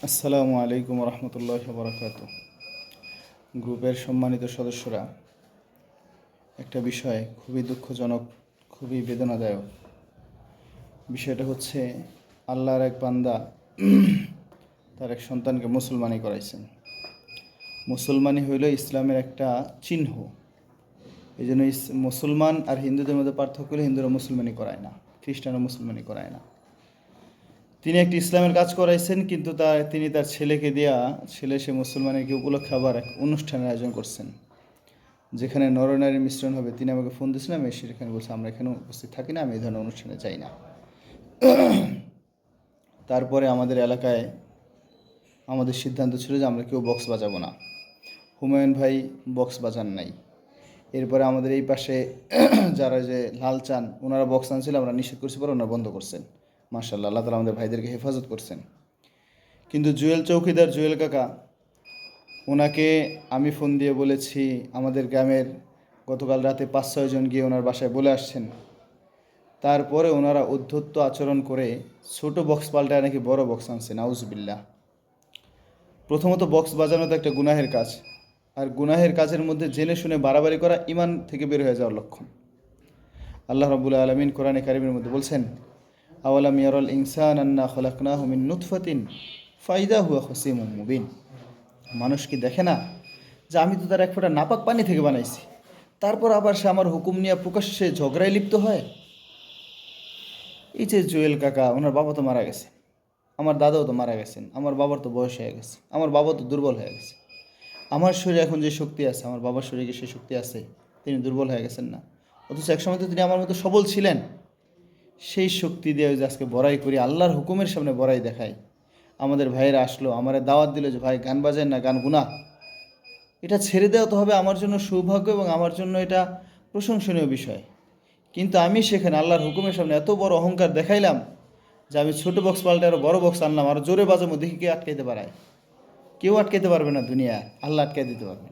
আসসালামু আলাইকুম রহমতুল্লাহ বরকাত। গ্রুপের সম্মানিত সদস্যরা, একটা বিষয় খুবই দুঃখজনক, খুবই বেদনাদায়ক। বিষয়টা হচ্ছে আল্লাহর এক বান্দা তার এক সন্তানকে মুসলমানি করাইছেন। মুসলমানি হইল ইসলামের একটা চিহ্ন। এই জন্য মুসলমান আর হিন্দুদের মধ্যে পার্থক্য হলে হিন্দুরা মুসলমানি করায় না, খ্রিস্টানরা মুসলমানি করায় না। তিনি একটি ইসলামের কাজ করাইছেন, কিন্তু তিনি তার ছেলেকে ছেলে সে মুসলমানের উপলক্ষে আবার এক অনুষ্ঠানের আয়োজন করছেন, যেখানে নরনারীর মিশ্রণ হবে। তিনি আমাকে ফোন দিয়েছিলেন, আমি সেখানে বলছি আমরা এখানে উপস্থিত থাকি না, আমি এই ধরনের অনুষ্ঠানে যাই না। তারপরে আমাদের এলাকায় আমাদের সিদ্ধান্ত ছিল যে আমরা কেউ বক্স বাজাবো না। হুমায়ুন ভাই বক্স বাজান নাই। এরপরে আমাদের এই পাশে যারা যে লাল চান, ওনারা বক্স আনছিল, আমরা নিষেধ করছি, পরে ওনারা বন্ধ করছেন। মাশাআল্লাহ, আল্লাহ তাআলা আমাদের ভাইদেরকে হেফাজত করছেন। কিন্তু জুয়েল চৌকিদার, জুয়েল কাকা, ওনাকে আমি ফোন দিয়ে বলেছি, আমাদের গ্রামের গতকাল রাতে 5-6 জন গিয়ে ওনার বাসায় বলে আসছেন। তারপরে ওনারা উদ্ধত্ত আচরণ করে ছোট বক্স পাল্টায় নাকি বড় বক্স আনছে। নাউজুবিল্লাহ। প্রথমত বক্স বাজানো তো একটা গুনাহের কাজ, আর গুনাহের কাজের মধ্যে জেনে শুনে বাড়াবাড়ি করা ইমান থেকে বের হয়ে যাওয়ার লক্ষণ। আল্লাহ রাব্বুল আলামিন কোরআনে কারিমের মধ্যে বলছেন, আওয়ালাম ইয়ারাল ইনসান আন্না খলাকনাহু মিন নুতফাতিন ফাইদা হুয়া খসিমুম মুবিন। মানুষ কি দেখে না যে আমি তো তার এক ফোঁটা নাপাক পানি থেকে বানাইছি, তারপর আবার সে আমার হুকুম নিয়ে প্রকাশ্যে ঝগড়ায় লিপ্ত হয়। এই যে জুয়েল কাকা, ওনার বাবা তো মারা গেছে, আমার দাদাও তো মারা গেছেন, আমার বাবার তো বয়স হয়ে গেছে, আমার বাবা তো দুর্বল হয়ে গেছে। আমার শরীরে এখন যে শক্তি আছে, আমার বাবার শরীরে সে শক্তি আছে? তিনি দুর্বল হয়ে গেছেন না? অথচ একসময় তো তিনি আমার মতো সবল ছিলেন। সেই শক্তি দিয়ে যে আজকে বড়াই করি, আল্লাহর হুকুমের সামনে বড়াই দেখাই। আমাদের ভাইয়েরা আসলো, আমারে দাওয়াত দিল যে ভাই গান বাজায় না, গান গুনাহ। এটা ছেড়ে দেওয়া তো হবে আমার জন্য সৌভাগ্য এবং আমার জন্য এটা প্রশংসনীয় বিষয়। কিন্তু আমি সেখানে আল্লাহর হুকুমের সামনে এত বড় অহংকার দেখাইলাম যে আমি ছোটো বক্স পাল্টে আরও বড় বক্স আনলাম, আরও জোরে বাজাবো, দেখি কে আটকাইতে পারায়। কেউ আটকাইতে পারবে না, দুনিয়া আল্লাহ আটকাই দিতে পারবে।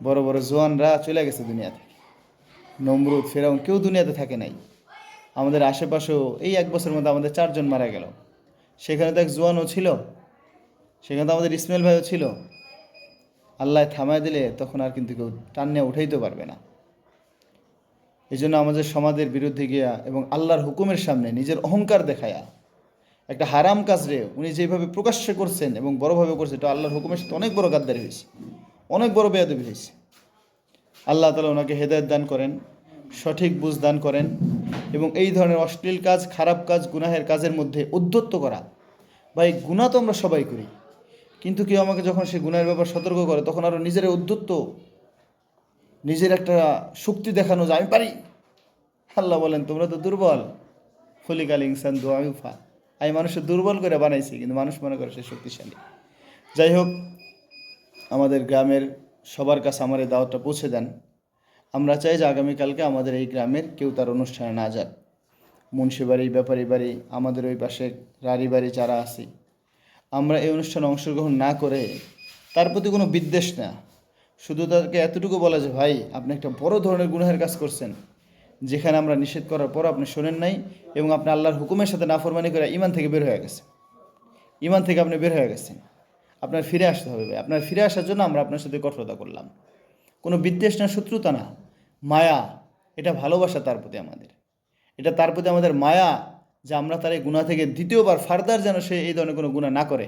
বড় বড় জোয়ানরা চলে গেছে দুনিয়া থেকে, নমরুদ, ফেরাউন, কেউ দুনিয়াতে থাকে নাই। আমাদের আশেপাশেও এই 1 বছরের মধ্যে আমাদের 4 জন মারা গেল। সেখানে তো এক জোয়ানও ছিল, সেখানে তো আমাদের ইসমাইল ভাইও ছিল। আল্লাহ থামায় দিলে তখন আর কিন্তু কেউ টান্নে উঠাইতে পারবে না। এই জন্য আমাদের সমাজের বিরুদ্ধে গিয়া এবং আল্লাহর হুকুমের সামনে নিজের অহংকার দেখায়া একটা হারাম কাজ রে উনি যেভাবে প্রকাশ্যে করছেন এবং বড়োভাবে করছে, এটা আল্লাহর হুকুমের সাথে অনেক বড় গাদ্দারি হয়েছে, অনেক বড় বেয়াদবি হয়েছে। আল্লাহ তাআলা ওনাকে হেদায়েত দান করেন, সঠিক বুঝ দান করেন, এবং এই ধরনের অশ্লীল কাজ, খারাপ কাজ, গুনাহের কাজের মধ্যে উদ্ধত্ত করা। ভাই, গুনাহ তো আমরা সবাই করি, কিন্তু কেউ আমাকে যখন সে গুনাহের ব্যাপার সতর্ক করে, তখন আরও নিজের উদ্ধত্ত, নিজের একটা শক্তি দেখানো যে আমি পারি। আল্লাহ বলেন তোমরা তো দুর্বল, খলিকাল ইনসান দুআফা। আমি মানুষের দুর্বল করে বানাইছি, কিন্তু মানুষ মনে করে সে শক্তিশালী। যাই হোক, আমাদের গ্রামের সবার কাছে আমার এই দাওয়াতটা পৌঁছে দেন। আমরা চাই যে আগামীকালকে আমাদের এই গ্রামের কেউ তার অনুষ্ঠানে না যাক। মুন্সি বাড়ি, ব্যাপারী বাড়ি, আমাদের ওই পাশে রারি বাড়ি যারা আছি, আমরা এই অনুষ্ঠানে অংশগ্রহণ না করে, তার প্রতি কোনো বিদ্বেষ না, শুধু তাদেরকে এতটুকু বলা যে ভাই আপনি একটা বড় ধরনের গুনাহের কাজ করছেন, যেখানে আমরা নিষেধ করার পর আপনি শোনেন নাই, এবং আপনি আল্লাহর হুকুমের সাথে নাফরমানি করে ইমান থেকে বের হয়ে গেছেন। ইমান থেকে আপনি বের হয়ে গেছেন, আপনার ফিরে আসতে হবে ভাই। আপনার ফিরে আসার জন্য আমরা আপনার সাথে কঠোরতা করলাম। কোনো বিদ্বেষ না, শত্রুতা না, মায়া। এটা ভালোবাসা তার প্রতি আমাদের, এটা তার প্রতি আমাদের মায়া, যে আমরা তার এই গুনাহ থেকে দ্বিতীয়বার ফার্দার যেন সে এই ধরনের কোনো গুনাহ না করে।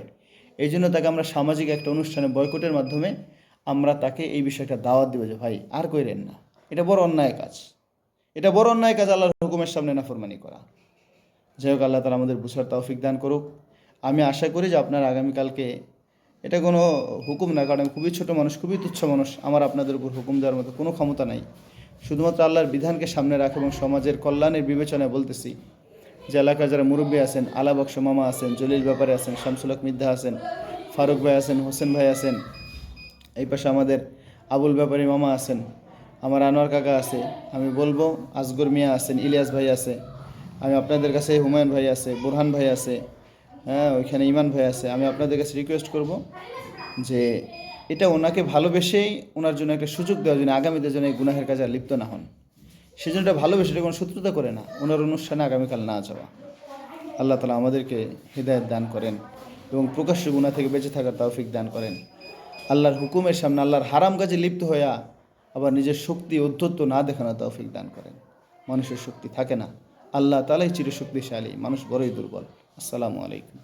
এই জন্য তাকে আমরা সামাজিক একটা অনুষ্ঠানে বয়কটের মাধ্যমে আমরা তাকে এই বিষয়টা দাওয়াত দেবো যে ভাই আর কইরেন না, এটা বড় অন্যায় কাজ, এটা বড় অন্যায় কাজ, আল্লাহর হুকুমের সামনে নাফরমানি করা। যাই হোক, আল্লাহ তাআলা আমাদের বুঝার তৌফিক দান করুক। আমি আশা করি যে আপনার আগামীকালকে, এটা কোনো হুকুম না, কারণ আমি খুবই ছোটো মানুষ, খুবই তুচ্ছ মানুষ, আমার আপনাদের উপর হুকুম দেওয়ার মতো কোনো ক্ষমতা নাই। শুধুমাত্র আল্লাহর বিধানকে সামনে রাখে এবং সমাজের কল্যাণের বিবেচনায় বলতেছি যে এলাকার যারা মুরব্বী আছেন, আলা বক্স মামা আছেন, জলিল ব্যাপারে আছেন, শামসুল হক মিদ্দা আছেন, ফারুক ভাই আছেন, হোসেন ভাই আছেন, এই পাশে আমাদের আবুল ব্যাপারী মামা আছেন, আমার আনোয়ার কাকা আছে, আমি বলবো আসগর মিয়া আছেন, ইলিয়াস ভাই আছে, আমি আপনাদের কাছে হুমায়ুন ভাই আছে, বুরহান ভাই আছে, হ্যাঁ ওইখানে ইমান ভাই আছে। আমি আপনাদের কাছে রিকোয়েস্ট করব যে এটা ওনাকে ভালোবেসেই ওনার জন্য একটা সুযোগ দেওয়ার জন্য, আগামীতে যেন এই গুনাহের কাজে আর লিপ্ত না হন, সেজন্য এটা ভালোবেসে, এটা কোনো শত্রুতা করে না, ওনার অনুষ্ঠানে আগামীকাল না যাওয়া। আল্লাহ তাআলা আমাদেরকে হিদায়াত দান করেন। এবং প্রকাশ্য গুনাহ থেকে বেঁচে থাকার তৌফিক দান করেন। আল্লাহর হুকুমের সামনে আল্লাহর হারাম কাজে লিপ্ত হইয়া আবার নিজের শক্তি ঔদ্ধত্য না দেখানো তৌফিক দান করেন। মানুষের শক্তি থাকে না, আল্লাহ তাআলাই চিরশক্তিশালী, মানুষ বড়ই দুর্বল। আসসালামু আলাইকুম।